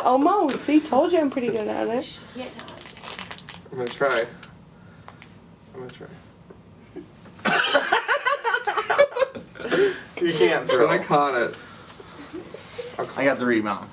Almost. See, told you I'm pretty good at it. I'm gonna try. You can't throw. I caught it. I got the rebound.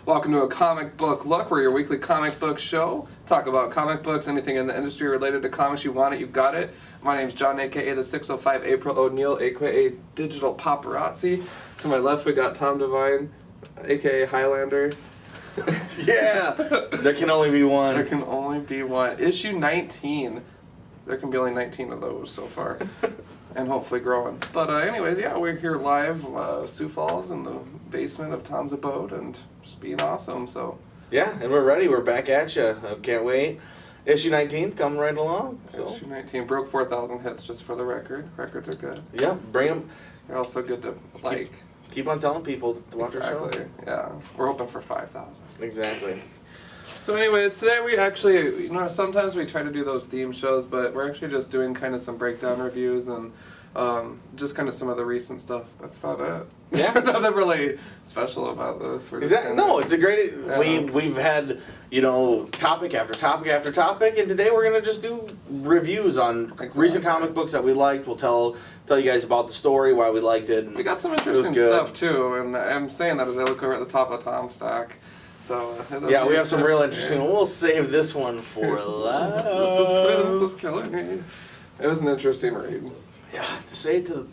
Welcome to a comic book look. We're your weekly comic book show. Talk about comic books, anything in the industry related to comics. You want it, you got it. My name's John, aka the 605 April O'Neil, aka Digital Paparazzi. To my left, we got Tom Devine, aka Highlander. Yeah, there can only be one. There can only be one. Issue 19. There can be only 19 of those so far. And hopefully growing. But anyways, yeah, we're here live, Sioux Falls, in the basement of Tom's abode, and just being awesome, so. Yeah, and we're ready. We're back at you. Can't wait. Issue 19 coming right along. So. Issue 19 broke 4,000 hits, just for the record. Records are good. Yeah, bring them. They're also good to like. Keep on telling people to watch our show. Yeah, we're hoping for 5,000. Exactly. So anyways, today we actually, sometimes we try to do those theme shows, but we're actually just doing kind of some breakdown reviews and just kind of some of the recent stuff. That's about it. Yeah. Nothing really special about this. Exactly. No, it's a great. We've had topic after topic after topic, and today we're gonna just do reviews on recent comic books that we liked. We'll tell you guys about the story, why we liked it. We got some interesting stuff too, and I'm saying that as I look over at the top of Tom's stack. So yeah, we have some real interesting. We'll save this one for last. This is killing me. It was an interesting read. Yeah, to say the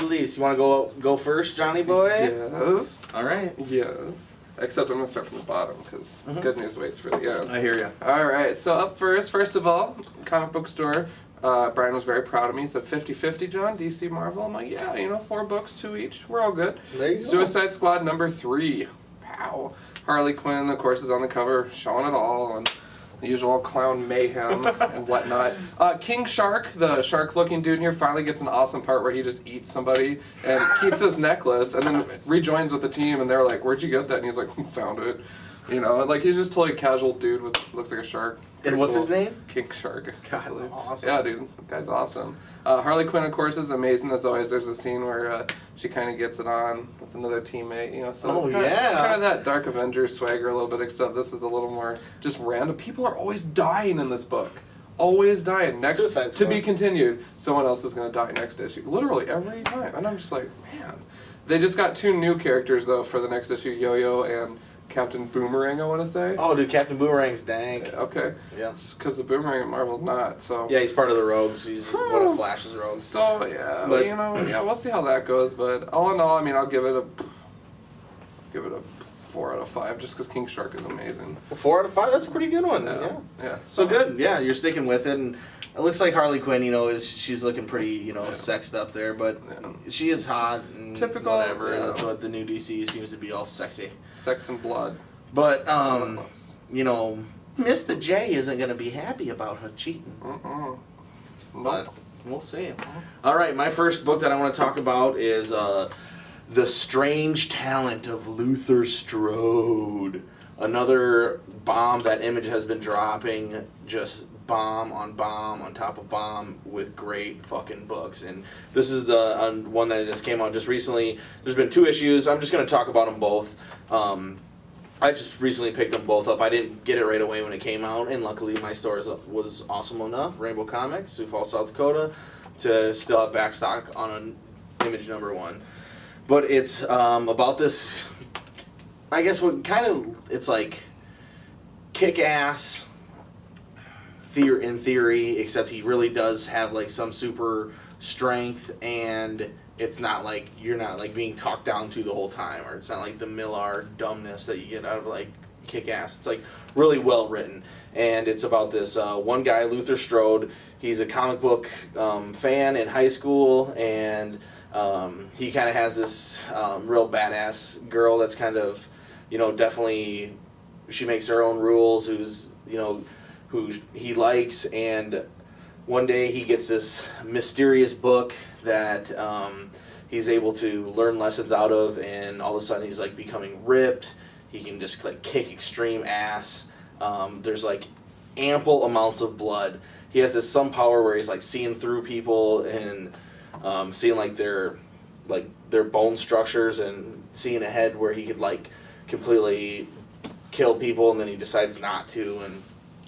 least. You want to go first, Johnny boy? Yes. All right. Yes. Except I'm going to start from the bottom, because good news waits for the end. I hear you. All right, so up first of all, comic book store. Brian was very proud of me. He said 50-50, John, DC, Marvel. I'm like, yeah, 4 books, 2 each. We're all good. There you go. Suicide Squad number 3. Wow. Harley Quinn, of course, is on the cover, showing it all, and the usual clown mayhem and whatnot. King Shark, the shark-looking dude here, finally gets an awesome part where he just eats somebody and keeps his necklace, and then rejoins with the team, and they're like, "Where'd you get that?" And he's like, "Found it." And he's just totally casual dude with looks like a shark. And what's his name? King Shark. God, awesome. Yeah, dude, that guy's awesome. Harley Quinn, of course, is amazing as always. There's a scene where she kind of gets it on with another teammate, So it's kind of that Dark Avengers swagger a little bit, except this is a little more just random. People are always dying in this book. Always dying. Next, to be continued. Someone else is going to die next issue. Literally every time. And I'm just like, man. They just got 2 new characters, though, for the next issue, Yo-Yo and Captain Boomerang, I want to say. Oh, dude, Captain Boomerang's dank. Okay. Yeah. Because the Boomerang in Marvel's not, so. Yeah, he's part of the Rogues. He's one of Flash's Rogues. So, yeah, but, we'll see how that goes. But all in all, I'll give it a 4 out of 5, just because King Shark is amazing. 4 out of 5? That's a pretty good one. Yeah. So good. Yeah, you're sticking with it. And it looks like Harley Quinn, she's looking pretty, sexed up there. But she is hot. And typical. Whatever. Yeah. That's what the new DC seems to be, all sexy. Sex and blood. But, Mr. J isn't going to be happy about her cheating. But we'll see. All right, my first book that I want to talk about is The Strange Talent of Luther Strode. Another bomb that Image has been dropping, just bomb on top of bomb with great fucking books. And this is the one that just came out just recently. There's been 2 issues. I'm just going to talk about them both. I just recently picked them both up. I didn't get it right away when it came out, and luckily my store was awesome enough, Rainbow Comics, Sioux Falls, South Dakota, to still have back stock on an Image number 1. But it's about this, I guess it's like kick-ass in theory, except he really does have like some super strength, and it's not like you're not like being talked down to the whole time, or it's not like the Millar dumbness that you get out of like Kick-Ass. It's like really well written, and it's about this one guy, Luther Strode. He's a comic book fan in high school, and he kind of has this real badass girl that's kind of definitely she makes her own rules, who he likes, and one day he gets this mysterious book that he's able to learn lessons out of, and all of a sudden he's like becoming ripped. He can just like kick extreme ass. There's like ample amounts of blood. He has this some power where he's like seeing through people and seeing like their bone structures and seeing ahead where he could like completely kill people, and then he decides not to, and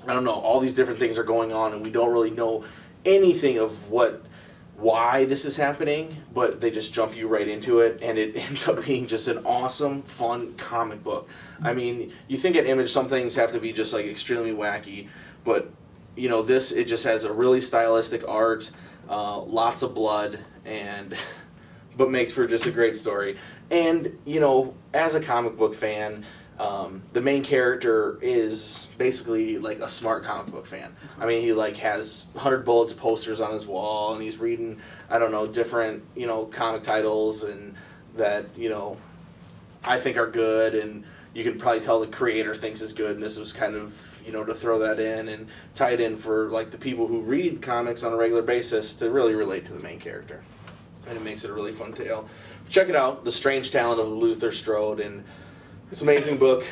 I don't know, all these different things are going on, and we don't really know anything of why this is happening, but they just jump you right into it, and it ends up being just an awesome, fun comic book. I mean, you think at Image some things have to be just like extremely wacky, but this, it just has a really stylistic art, lots of blood, and but makes for just a great story. And as a comic book fan, the main character is basically like a smart comic book fan. I mean, he like has 100 Bullets posters on his wall, and he's reading, I don't know, different comic titles and that I think are good, and you can probably tell the creator thinks is good, and this was kind of to throw that in and tie it in for like the people who read comics on a regular basis to really relate to the main character, and it makes it a really fun tale. Check it out, The Strange Talent of Luther Strode, and it's an amazing book,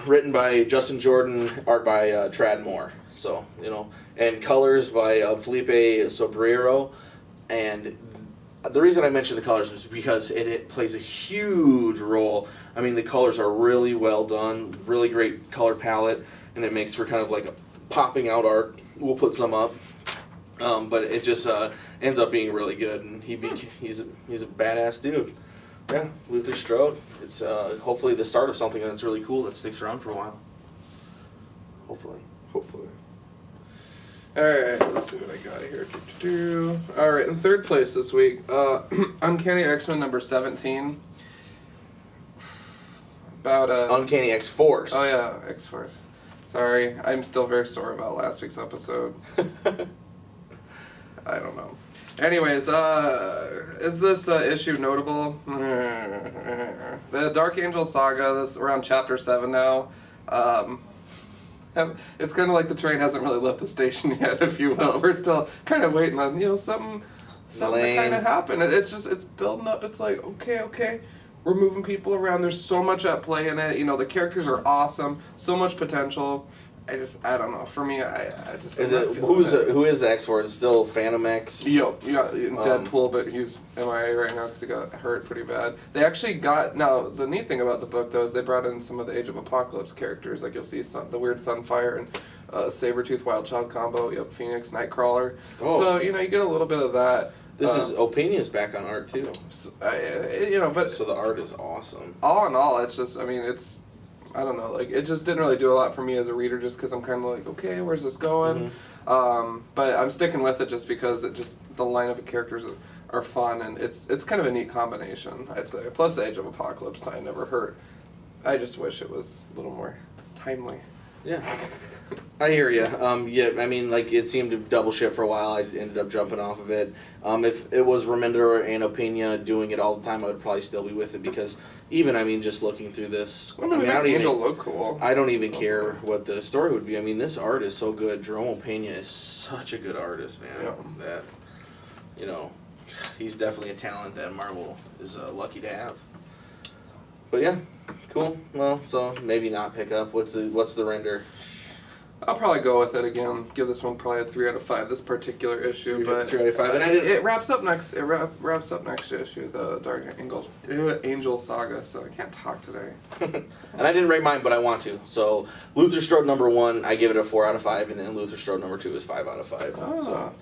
written by Justin Jordan, art by Trad Moore. So, and colors by Felipe Sobrero. And the reason I mentioned the colors is because it plays a huge role. I mean, the colors are really well done, really great color palette, and it makes for kind of like a popping out art. We'll put some up. But it just ends up being really good, and he's a badass dude. Yeah, Luther Strode. It's hopefully the start of something that's really cool that sticks around for a while. Hopefully. Alright, let's see what I got here. Alright, in third place this week, Uncanny X-Men number 17. About Uncanny X-Force. Oh yeah, X-Force. Sorry, I'm still very sore about last week's episode. I don't know. Anyways, is this issue notable? The Dark Angel saga, this around chapter 7 now. It's kind of like the train hasn't really left the station yet, if you will. We're still kind of waiting on, something to kind of happen. It's building up. It's like, okay, we're moving people around. There's so much at play in it. The characters are awesome. So much potential. I don't know. For me, I just... Who is the X-Force? Is it still Phantom X? Yep, Deadpool, but he's MIA right now because he got hurt pretty bad. They actually got... Now, the neat thing about the book, though, is they brought in some of the Age of Apocalypse characters. Like, you'll see the weird Sunfire and Sabretooth Wild Child combo. Yep, Phoenix, Nightcrawler. Oh. So, you get a little bit of that. This is Opinia's back on art, too. But... So the art is awesome. All in all, it's just... it's... I don't know, like, it just didn't really do a lot for me as a reader just because I'm kind of like, okay, where's this going? Mm-hmm. But I'm sticking with it just because the lineup of characters are fun, and it's kind of a neat combination, I'd say. Plus the Age of Apocalypse time never hurt. I just wish it was a little more timely. Yeah. I hear you. It seemed to double ship for a while. I ended up jumping off of it. If it was Remender and Opinia doing it all the time, I would probably still be with it because just looking through this... Angel look cool. I don't even care what the story would be. this art is so good. Jerome Opeña is such a good artist, man. Yeah. That, he's definitely a talent that Marvel is lucky to have. But yeah, cool. Well, so maybe not pick up. What's the render? I'll probably go with it again. Give this one probably a 3 out of 5. This particular issue, 3 out of 5. It wraps up next. It wraps up next issue, the Dark Angel saga. So I can't talk today. And I didn't rate mine, but I want to. So Luther Strode number 1, I give it a 4 out of 5, and then Luther Strode number 2 is 5 out of 5. Oh. So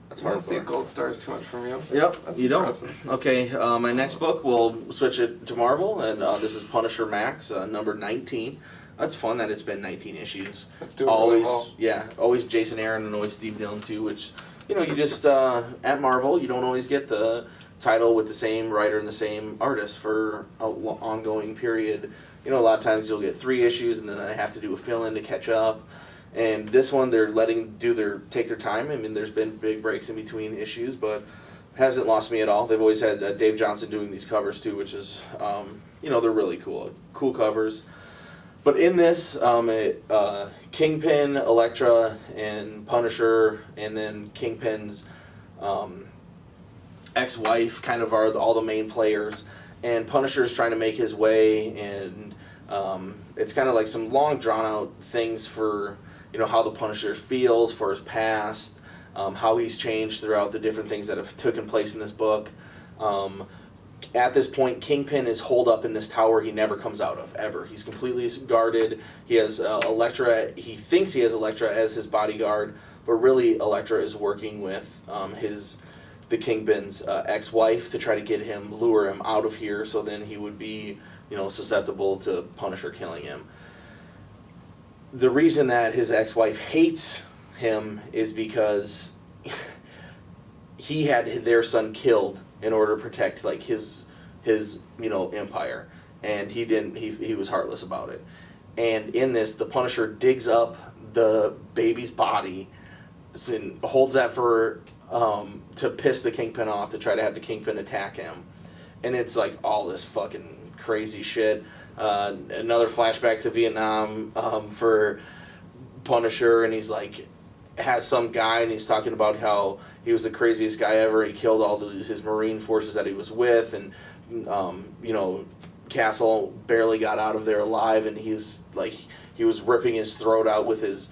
that's hard. I don't see gold stars too much from you. Yep, that's you impressive. Don't. Okay, my next book, we'll switch it to Marvel, and this is Punisher Max, number 19. That's fun that it's been 19 issues. It's doing really well. Yeah, always Jason Aaron and always Steve Dillon too, which, you just, at Marvel, you don't always get the title with the same writer and the same artist for an ongoing period. A lot of times you'll get 3 issues and then they have to do a fill-in to catch up. And this one, they're take their time. There's been big breaks in between issues, but hasn't lost me at all. They've always had Dave Johnson doing these covers too, which is, they're really cool covers. But in this, Kingpin, Elektra, and Punisher, and then Kingpin's ex-wife kind of are all the main players. And Punisher's trying to make his way, and it's kind of like some long, drawn-out things for, how the Punisher feels for his past, how he's changed throughout the different things that have taken place in this book. At this point, Kingpin is holed up in this tower he never comes out of, ever. He's completely guarded. He has Elektra, he thinks he has Elektra as his bodyguard, but really Elektra is working with the Kingpin's ex-wife to try to lure him out of here, so then he would be, susceptible to Punisher killing him. The reason that his ex-wife hates him is because he had their son killed in order to protect his empire, and he was heartless about it. And in this, the Punisher digs up the baby's body and holds that for to piss the Kingpin off, to try to have the Kingpin attack him. And it's like all this fucking crazy shit. Another flashback to Vietnam for Punisher, and he's has some guy, and he's talking about how he was the craziest guy ever. He killed all his Marine forces that he was with, and Castle barely got out of there alive, and he was ripping his throat out with his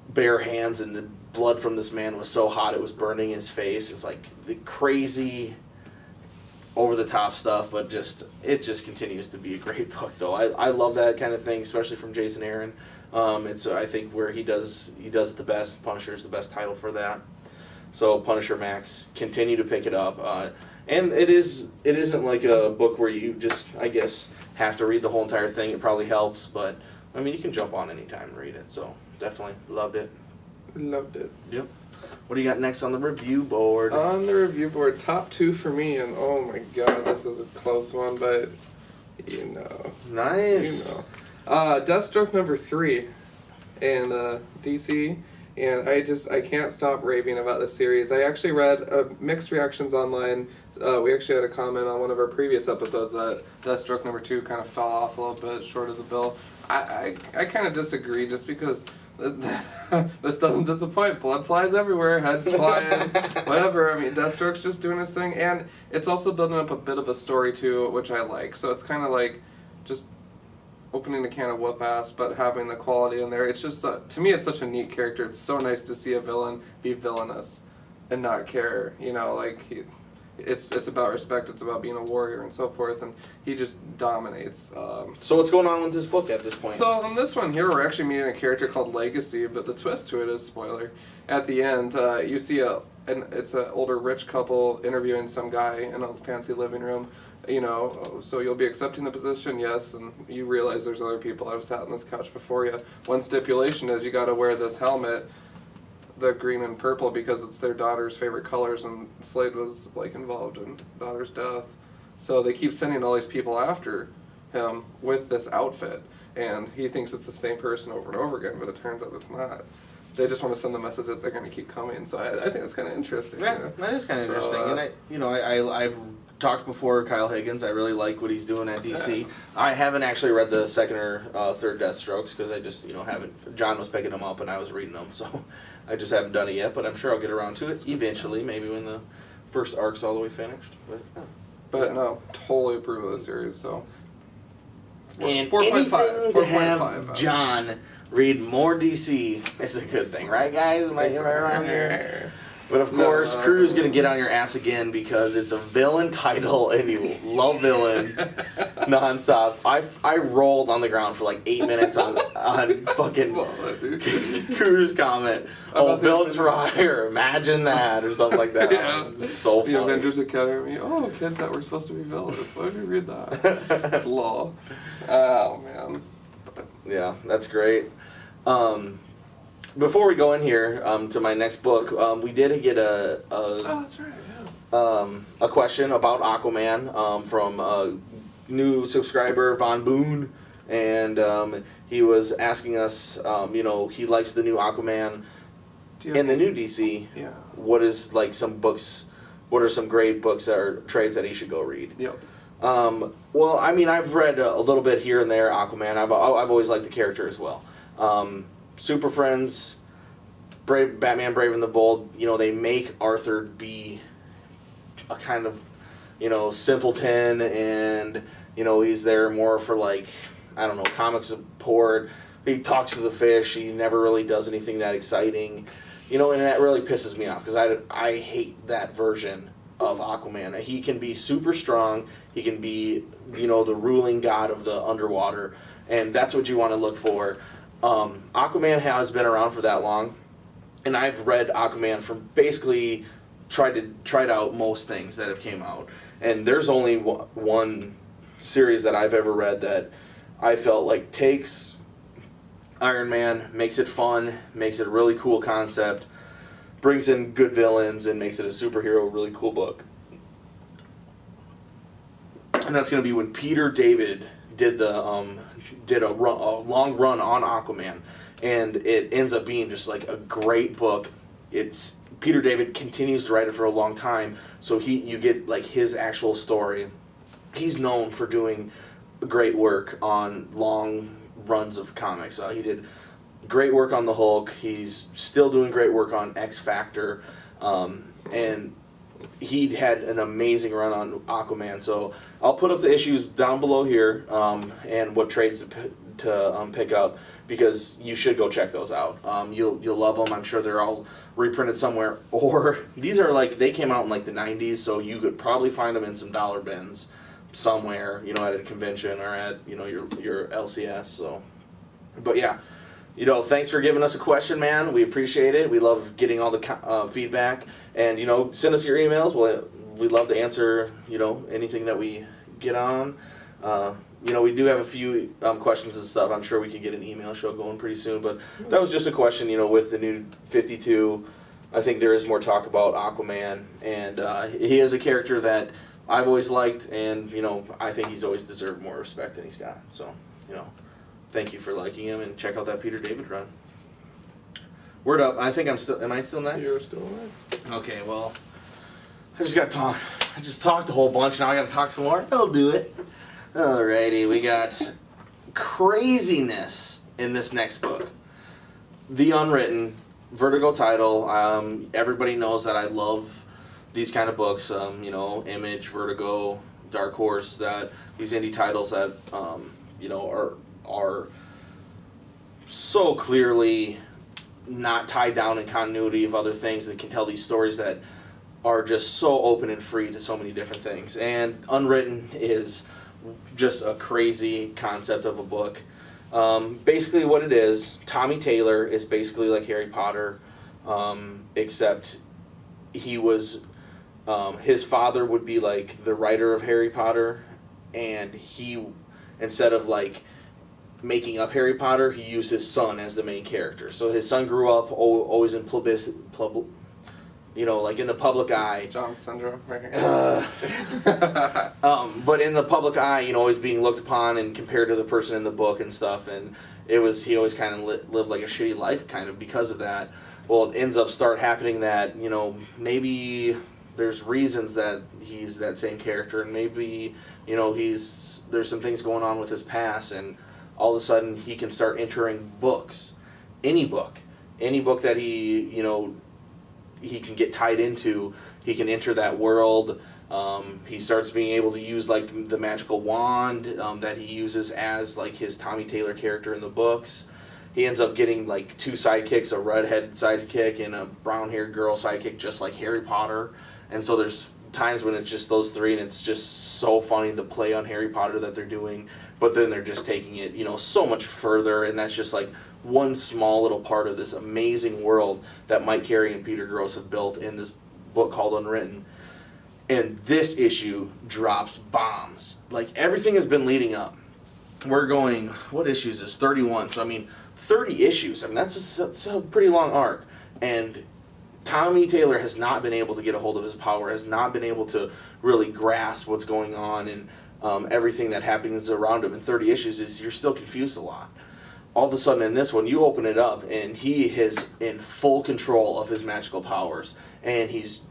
bare hands, and the blood from this man was so hot it was burning his face. It's like the crazy, over the top stuff, but it just continues to be a great book, though. I love that kind of thing, especially from Jason Aaron. It's I think where he does it the best. Punisher's the best title for that. So Punisher Max, continue to pick it up. And it isn't like a book where you just, I guess, have to read the whole entire thing. It probably helps, but I mean, you can jump on anytime and read it. So definitely loved it. Loved it. Yep. What do you got next on the review board? On the review board, top 2 for me, and oh my god, this is a close one, but Nice. Deathstroke number 3 in DC, and I can't stop raving about this series. I actually read mixed reactions online. We actually had a comment on one of our previous episodes that Deathstroke number 2 kind of fell off a little bit short of the bill. I kind of disagree, just because this doesn't disappoint. Blood flies everywhere, heads flying, whatever. I mean, Deathstroke's just doing his thing, and it's also building up a bit of a story too, which I like. So it's kind of like just opening a can of whoop ass, but having the quality in there. It's just to me, it's such a neat character. It's so nice to see a villain be villainous and not care. It's about respect. It's about being a warrior and so forth, and he just dominates. So what's going on with this book at this point? So in this one here, we're actually meeting a character called Legacy, but the twist to it is, spoiler, at the end, you see it's an older rich couple interviewing some guy in a fancy living room. So you'll be accepting the position, yes, and you realize there's other people that have sat on this couch before you. One stipulation is you got to wear this helmet, the green and purple, because it's their daughter's favorite colors, and Slade was involved in daughter's death. So they keep sending all these people after him with this outfit, and he thinks it's the same person over and over again, but it turns out it's not. They just want to send the message that they're going to keep coming. So I think that's kind of interesting. Yeah, that is kind of interesting. And I've talked before, Kyle Higgins. I really like what he's doing at DC. Yeah. I haven't actually read the second or third Deathstrokes because I just haven't. John was picking them up and I was reading them, so I just haven't done it yet. But I'm sure I'll get around to it eventually, maybe when the first arc's all the way finished. But no, totally approve of the series. So and 4.5 to have John read more DC is a good thing, right, guys? Am I around here? But of course, Crew's going to get on your ass again because it's a villain title and you love villains nonstop. I rolled on the ground for 8 minutes on fucking Crew's comment. Oh, villains for hire, imagine that, or something like that. Yeah. It's so funny. The Avengers Academy. Oh, kids that were supposed to be villains. Why did you read that? Lol. Oh, man. Yeah, that's great. Before we go in here to my next book, we did get that's right, yeah. A question about Aquaman from a new subscriber, Von Boone, and he was asking us, he likes the new Aquaman in the new DC. Yeah. What is some books what are some great books or trades that he should go read. Yep. Well, I mean, I've read a little bit here and there. Aquaman. I've always liked the character as well. Super Friends, Batman Brave and the Bold. They make Arthur be a kind of, simpleton, and he's there more for comic support. He talks to the fish. He never really does anything that exciting, and that really pisses me off because I hate that version of Aquaman. He can be super strong. He can be, the ruling god of the underwater, and that's what you want to look for. Aquaman has been around for that long, and I've read Aquaman from basically tried out most things that have came out, and there's only one series that I've ever read that I felt like takes Iron Man, makes it fun, makes it a really cool concept, brings in good villains, and makes it a superhero really cool book. And that's going to be when Peter David did a long run on Aquaman, and it ends up being just like a great book. It's Peter David continues to write it for a long time, so you get like his actual story. He's known for doing great work on long runs of comics. He did great work on the Hulk. He's still doing great work on X Factor, and he had an amazing run on Aquaman. So I'll put up the issues down below here and what trades to pick up, because you should go check those out. You'll love them. I'm sure they're all reprinted somewhere, or these are they came out in the 90s, so you could probably find them in some dollar bins somewhere, at a convention or at your LCS. So, but yeah. Thanks for giving us a question, man. We appreciate it. We love getting all the feedback. And, send us your emails. We'd love to answer, anything that we get on. We do have a few questions and stuff. I'm sure we can get an email show going pretty soon. But that was just a question, with the new 52. I think there is more talk about Aquaman. And he is a character that I've always liked. And, I think he's always deserved more respect than he's got. So, thank you for liking him, and check out that Peter David run. Word up. I think am I still next? You're still next. Okay, well, I just talked a whole bunch, now I gotta talk some more. I'll do it. Alrighty, we got craziness in this next book. The Unwritten, Vertigo title. Everybody knows that I love these kind of books, Image, Vertigo, Dark Horse, that these indie titles that, are so clearly not tied down in continuity of other things, that can tell these stories that are just so open and free to so many different things. And Unwritten is just a crazy concept of a book. Basically what it is, Tommy Taylor is basically like Harry Potter, except he was, his father would be like the writer of Harry Potter, and he, instead of making up Harry Potter, he used his son as the main character. So his son grew up always in publicity, in the public eye. John syndrome. But in the public eye, always being looked upon and compared to the person in the book and stuff. And he always kind of lived like a shitty life kind of because of that. Well, it ends up happening that, maybe there's reasons that he's that same character, and maybe, there's some things going on with his past, and all of a sudden he can start entering books. Any book that he can get tied into, he can enter that world. He starts being able to use the magical wand that he uses as his Tommy Taylor character in the books. He ends up getting 2 sidekicks, a redhead sidekick and a brown-haired girl sidekick, just like Harry Potter. And so there's times when it's just those 3, and it's just so funny the play on Harry Potter that they're doing, but then they're just taking it so much further, and that's just one small little part of this amazing world that Mike Carey and Peter Gross have built in this book called Unwritten. And this issue drops bombs. Everything has been leading up. We're going, what issue is this? 31. So 30 issues. That's a pretty long arc. And Tommy Taylor has not been able to get a hold of his power, has not been able to really grasp what's going on, and everything that happens around him in 30 issues you're still confused a lot. All of a sudden in this one, you open it up, and he is in full control of his magical powers, and he's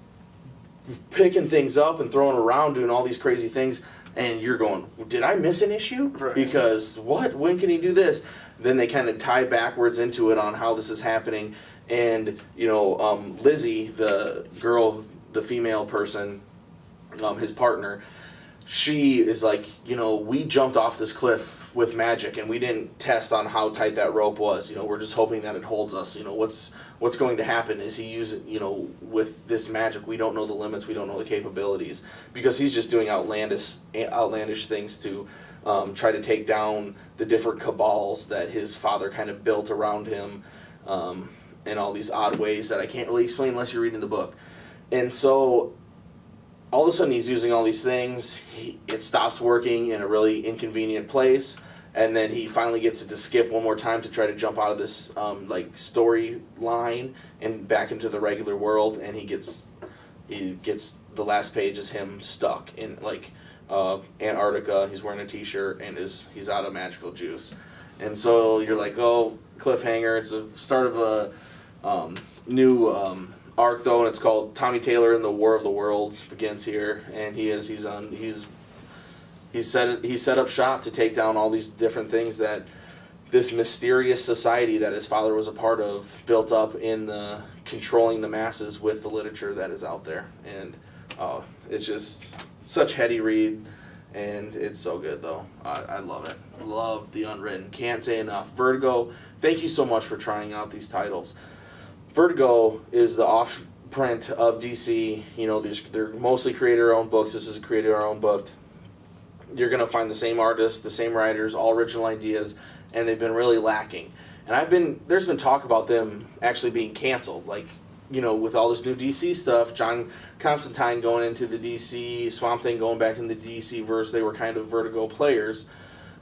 picking things up and throwing around, doing all these crazy things, and you're going, did I miss an issue? Right. Because what? When can he do this? Then they kind of tie backwards into it on how this is happening, and Lizzie, the girl, the female person, his partner, she is like, we jumped off this cliff with magic and we didn't test on how tight that rope was. We're just hoping that it holds us. What's going to happen is he uses, with this magic, we don't know the limits, we don't know the capabilities, because he's just doing outlandish things to try to take down the different cabals that his father kind of built around him, in all these odd ways that I can't really explain unless you're reading the book. And so all of a sudden he's using all these things, it stops working in a really inconvenient place, and then he finally gets it to skip one more time to try to jump out of this storyline and back into the regular world, and he gets the last page is him stuck in Antarctica. He's wearing a t-shirt and he's out of magical juice. And so you're like, oh, cliffhanger. It's the start of a new arc though, and it's called Tommy Taylor and the War of the Worlds begins here, and he's set up shop to take down all these different things that this mysterious society that his father was a part of built up in the controlling the masses with the literature that is out there. And it's just such heady read, and it's so good though. I love it. Love the Unwritten. Can't say enough. Vertigo, thank you so much for trying out these titles. Vertigo is the off-print of DC. They're mostly creator-owned books. This is a creator-owned book. You're going to find the same artists, the same writers, all original ideas, and they've been really lacking. And there's been talk about them actually being canceled, with all this new DC stuff. John Constantine going into the DC, Swamp Thing going back in the DC verse. They were kind of Vertigo players.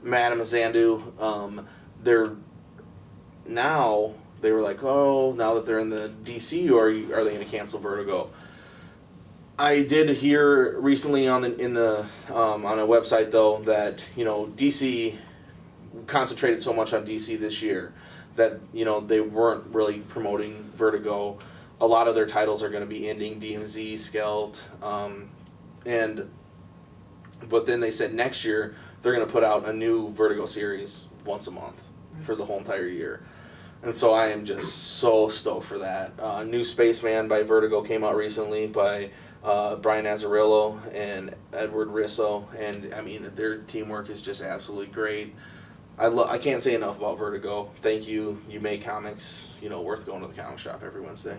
Madame Zandu, they were like, oh, now that they're in the DC, are they going to cancel Vertigo? I did hear recently on a website though that DC concentrated so much on DC this year that they weren't really promoting Vertigo. A lot of their titles are going to be ending, DMZ, Skelt, but then they said next year they're going to put out a new Vertigo series once a month for the whole entire year. And so I am just so stoked for that. New Spaceman by Vertigo came out recently by Brian Azzarello and Edward Risso, and I mean their teamwork is just absolutely great. I can't say enough about Vertigo. Thank you. You make comics, worth going to the comic shop every Wednesday.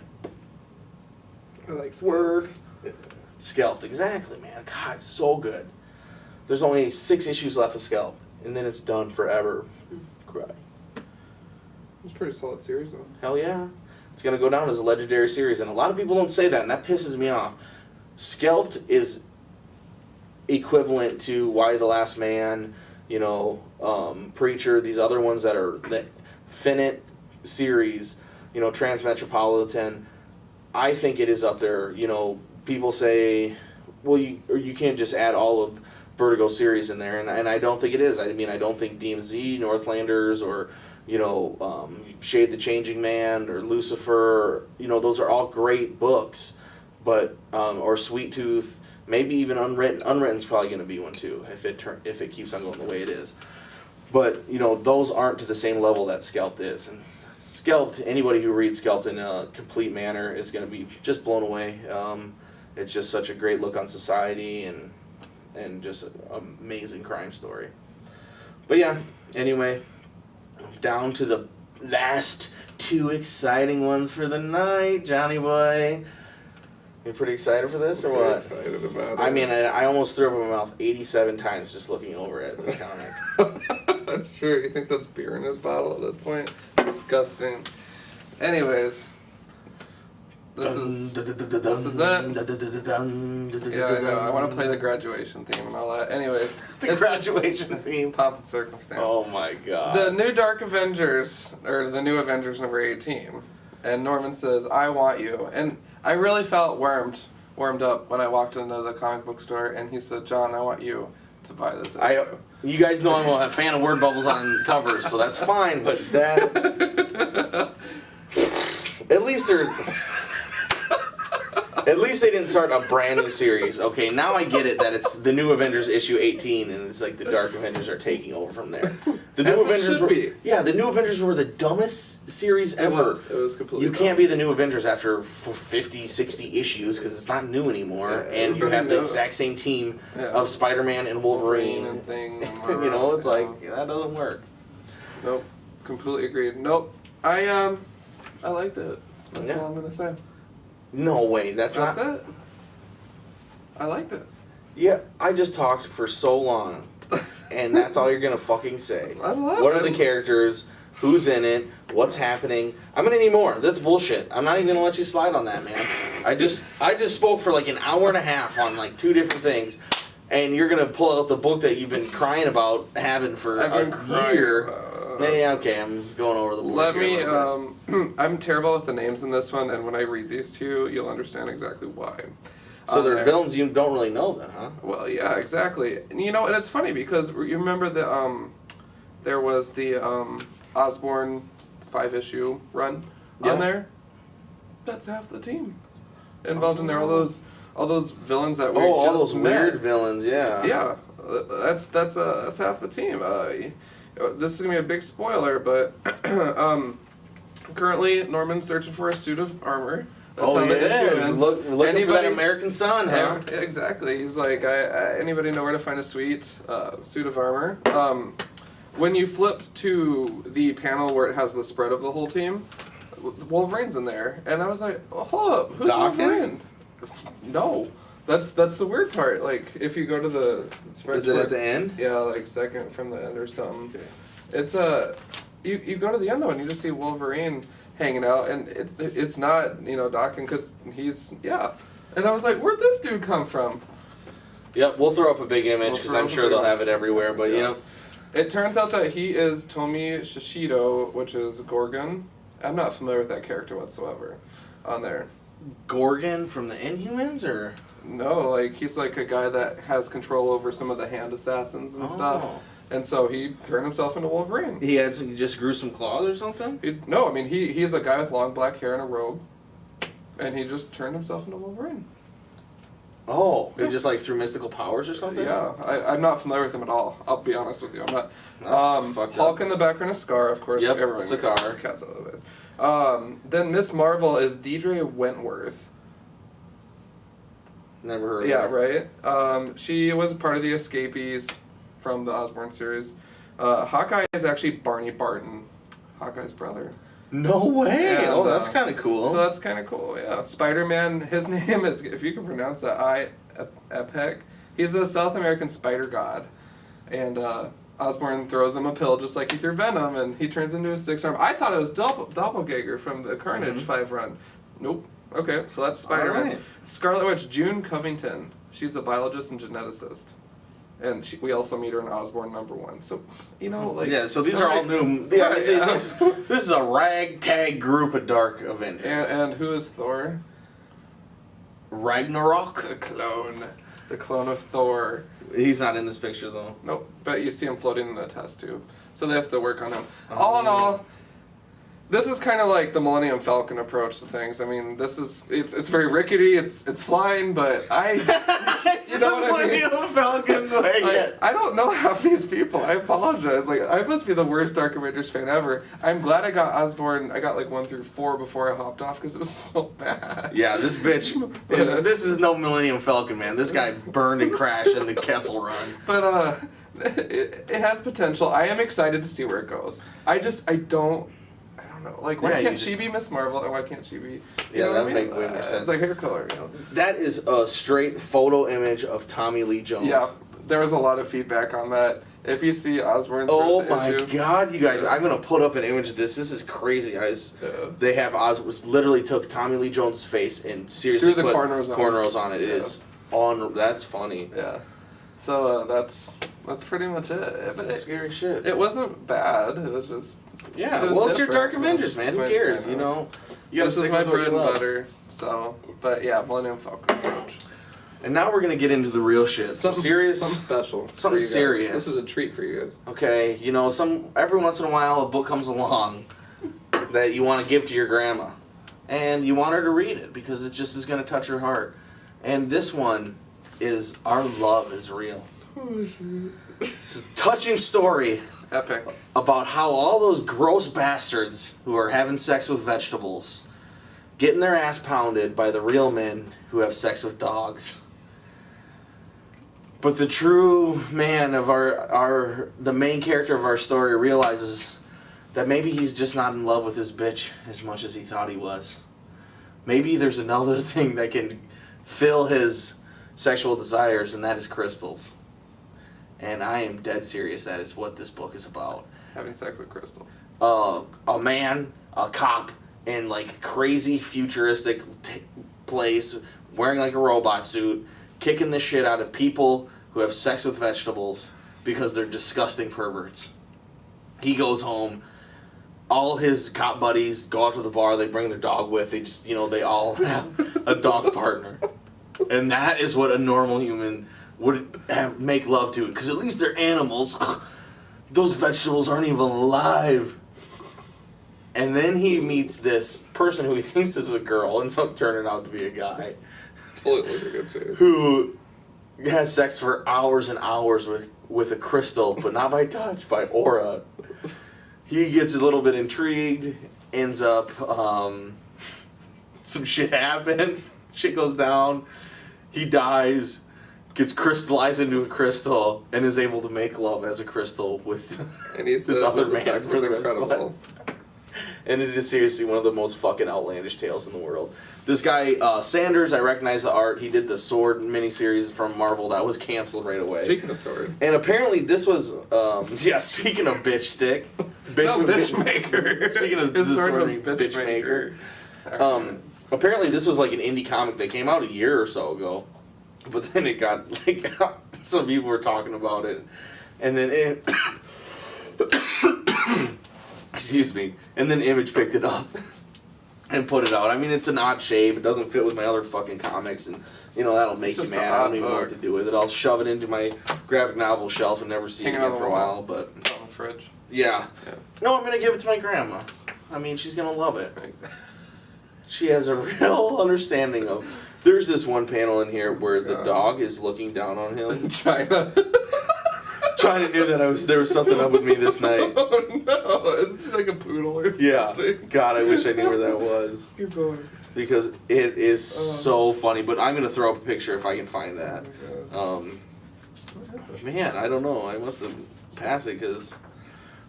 I like Word. Scalped, exactly, man. God, it's so good. There's only 6 issues left of Scalped, and then it's done forever. Cry. It's a pretty solid series though. Hell yeah. It's going to go down as a legendary series, and a lot of people don't say that, and that pisses me off. Scalped is equivalent to Why the Last Man, Preacher, these other ones that are the Finite series, Transmetropolitan. I think it is up there. People say, well, you can't just add all of Vertigo series in there, and I don't think it is. I mean, I don't think DMZ, Northlanders, or Shade the Changing Man, or Lucifer, those are all great books, but or Sweet Tooth, maybe even Unwritten. Unwritten's probably going to be one too if it keeps on going the way it is. But those aren't to the same level that Scalped is, and Scalped, anybody who reads Scalped in a complete manner is going to be just blown away. It's just such a great look on society and just an amazing crime story. But yeah, anyway, down to the last 2 exciting ones for the night, Johnny boy. You pretty excited for this, or what? Excited about it. I mean, I almost threw up in my mouth 87 times just looking over at this comic. That's true. You think that's beer in his bottle at this point? Disgusting. Anyways, this is it. Yeah, I know. I want to play the graduation theme and all that. Anyways, The graduation theme. Pomp and Circumstance. Oh my god. The new Dark Avengers, or the new Avengers number 18, and Norman says, "I want you," and I really felt warmed up when I walked into the comic book store, and he said, "John, I want you to buy this issue." You guys know I'm a fan of word bubbles on covers, so that's fine, but that... At least they're... At least they didn't start a brand new series. Okay, now I get it that it's the New Avengers issue 18, and it's like the Dark Avengers are taking over from there. The New Avengers were, yeah, the New Avengers were the dumbest series ever. It was completely. You can't be the New Avengers after 50, 60 issues because it's not new anymore, Yeah, and you have the exact same team of Spider-Man and Wolverine. And thing, and You know, it's like that doesn't work. Nope, completely agreed. Nope, I liked it. That's all I'm gonna say. No way, that's it. I liked it. Yeah, I just talked for so long, and that's all you're gonna fucking say. I love What it. are the characters? Who's in it? What's happening? I'm gonna need more. That's bullshit. I'm not even gonna let you slide on that, man. I just spoke for like an hour and a half on like 2 different things, and you're gonna pull out the book that you've been crying about having for a year. Yeah, okay, I'm going over the board. Let me. I'm terrible with the names in this one, and when I read these to you, you'll understand exactly why. So they're villains you don't really know, then, huh? Well, yeah, exactly. And, you know, and it's funny because you remember the there was the Osborn 5-issue run on there. That's half the team involved in there. All those villains that we just all those met. weird villains, yeah. Yeah, that's half the team. This is gonna be a big spoiler, but currently Norman's searching for a suit of armor. That's how the issue ends. Looking for that American sun, huh? Yeah, exactly. He's like, anybody know where to find a sweet suit of armor? When you flip to the panel where it has the spread of the whole team, Wolverine's in there, and I was like, oh, hold up, who's Wolverine? No. That's the weird part. Like, if you go to the spread, is it at the end? Yeah, like second from the end or something. Okay. It's you go to the end though, and you just see Wolverine hanging out, and it's not Docking because he's And I was like, where'd this dude come from? Yep, we'll throw up a big image because I'm sure they'll have it everywhere. But yeah, it turns out that he is Tomi Shishido, which is Gorgon. I'm not familiar with that character whatsoever on there. Gorgon from the Inhumans, or? No, like he's like a guy that has control over some of the hand assassins and stuff. And so he turned himself into Wolverine. He just grew some claws or something? He's a guy with long black hair and a robe. And he just turned himself into Wolverine. Oh, he just like through mystical powers or something? Yeah, I'm not familiar with him at all. I'll be honest with you. I'm not. That's fucked Hulk up. in the background is Scar, of course. Yep, everyone Sakaar. Cats out of the way. Then Miss Marvel is Deidre Wentworth. Never heard of her. Yeah, right. She was a part of the Escapees from the Osborn series. Hawkeye is actually Barney Barton, Hawkeye's brother. No way! And, that's kind of cool. So that's kind of cool, yeah. Spider-Man, his name is, if you can pronounce that, Epek. He's a South American spider god. And Osborn throws him a pill just like he threw Venom, and he turns into a 6-arm. I thought it was Doppelganger from the Carnage 5 run. Nope. Okay, so that's Spider-Man. Right. Scarlet Witch, June Covington. She's a biologist and geneticist. And we also meet her in Osborn #1. So, like... Yeah, so these are all new... This is a ragtag group of Dark Avengers. And who is Thor? Ragnarok? The clone of Thor. He's not in this picture, though. Nope, but you see him floating in a test tube. So they have to work on him. All in all... This is kind of like the Millennium Falcon approach to things. I mean, it's very rickety. It's flying, but you know what I mean. Millennium Falcon, I don't know half these people. I apologize. Like I must be the worst Dark Avengers fan ever. I'm glad I got Osborn. I got like 1 through 4 before I hopped off because it was so bad. Yeah, this bitch. This is no Millennium Falcon, man. This guy burned and crashed in the Kessel Run. But it has potential. I am excited to see where it goes. I don't. Like, why can't she be Miss Marvel, and why can't she be... that would make way more sense. The hair color, That is a straight photo image of Tommy Lee Jones. Yeah, there was a lot of feedback on that. If you see Osborn... Oh my god, you guys, I'm going to put up an image of this. This is crazy, guys. Yeah. They have Osborn... Literally took Tommy Lee Jones' face and seriously put cornrows on it. It is on... That's funny. Yeah. So, that's pretty much it. That's some scary shit. It wasn't bad. It was just... Yeah, it's your Dark Avengers, man. Who cares? You this is my bread and butter. So, but yeah, Millennium Falcon approach. And now we're gonna get into the real shit. Something special. Something serious. This is a treat for you guys. Okay, every once in a while a book comes along that you want to give to your grandma. and you want her to read it because it just is going to touch her heart. And this one is Our Love is Real. It's a touching story. Epic. About how all those gross bastards who are having sex with vegetables getting their ass pounded by the real men who have sex with dogs. But the true man of the main character of our story realizes that maybe he's just not in love with his bitch as much as he thought he was. Maybe there's another thing that can fill his sexual desires, and that is crystals. And I am dead serious. That is what this book is about. Having sex with crystals. A man, a cop, in like crazy futuristic place, wearing like a robot suit, kicking the shit out of people who have sex with vegetables because they're disgusting perverts. He goes home. All his cop buddies go out to the bar. They bring their dog with. They just, they all have a dog partner. And that is what a normal human would make love to. Because at least they're animals. Those vegetables aren't even alive. And then he meets this person who he thinks is a girl, ends up turning out to be a guy. Totally a good shit. Who has sex for hours and hours with a crystal, but not by touch, by aura. He gets a little bit intrigued, ends up, some shit happens, shit goes down, he dies, gets crystallized into a crystal, and is able to make love as a crystal with and he this other man sex for is the rest of incredible. life. And it is seriously one of the most fucking outlandish tales in the world. This guy, Sanders, I recognize the art. He did the Sword miniseries from Marvel that was canceled right away. Speaking of Sword. And apparently this was, speaking of bitch stick. Bitch maker. Speaking of His the sword Sword was bitch maker. Apparently this was like an indie comic that came out a year or so ago. But then it got, like, some people were talking about it. And then it... Excuse me. And then Image picked it up and put it out. I mean, it's an odd shape. It doesn't fit with my other fucking comics, and that'll make you mad. I don't even know what to do with it. I'll shove it into my graphic novel shelf and never see it again for a while. But it's on the fridge. Yeah. No, I'm gonna give it to my grandma. I mean, she's gonna love it. She has a real understanding of. There's this one panel in here where the dog is looking down on him. China. China knew that there was something up with me this night. Oh no! Is it like a poodle or something? Yeah. God, I wish I knew where that was. Keep going. Because it is so funny. But I'm gonna throw up a picture if I can find that. Man, I don't know. I must have passed it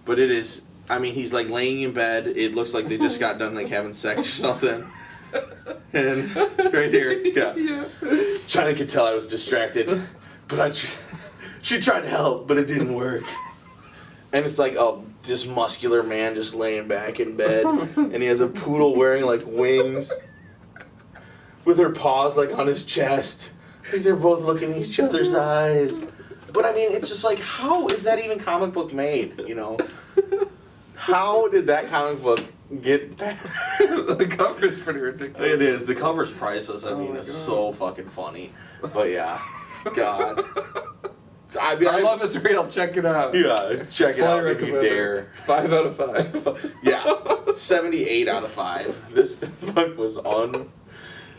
but it is. I mean, he's like laying in bed. It looks like they just got done like having sex or something. And right here, yeah. China could tell I was distracted, but she tried to help, but it didn't work. And it's like this muscular man just laying back in bed, and he has a poodle wearing like wings, with her paws like on his chest. Like they're both looking in each other's eyes. But I mean, it's just like, how is that even comic book made? How did that comic book get back? The cover is pretty ridiculous. It is. The cover's priceless. I mean, it's so fucking funny. But yeah, God. I love is real. Check it out. Yeah, check it out if you dare. 5 out of 5. Yeah, 78 out of 5. This book was on.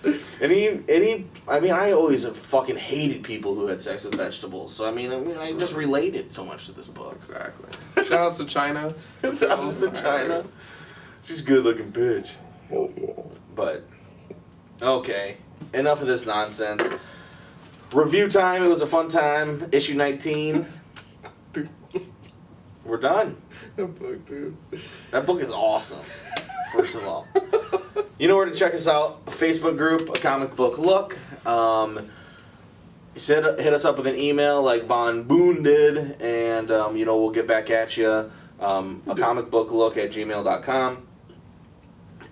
I always fucking hated people who had sex with vegetables. So I just related so much to this book. Exactly. Shout outs to China. Shout outs to China. She's a good looking bitch. But okay, enough of this nonsense. Review time. It was a fun time. Issue 19. We're done. That book, dude. That book is awesome. First of all. You know where to check us out. A Facebook group, A Comic Book Look. Hit us up with an email like Von Boone did, and we'll get back at you. A comicbooklook@gmail.com.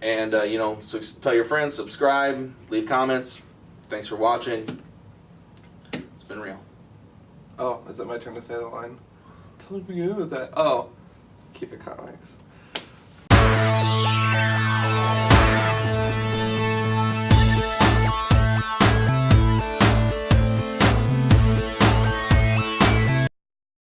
And tell your friends, subscribe, leave comments. Thanks for watching. It's been real. Oh, is it my turn to say the line? Totally forget with that. Oh, keep it comics.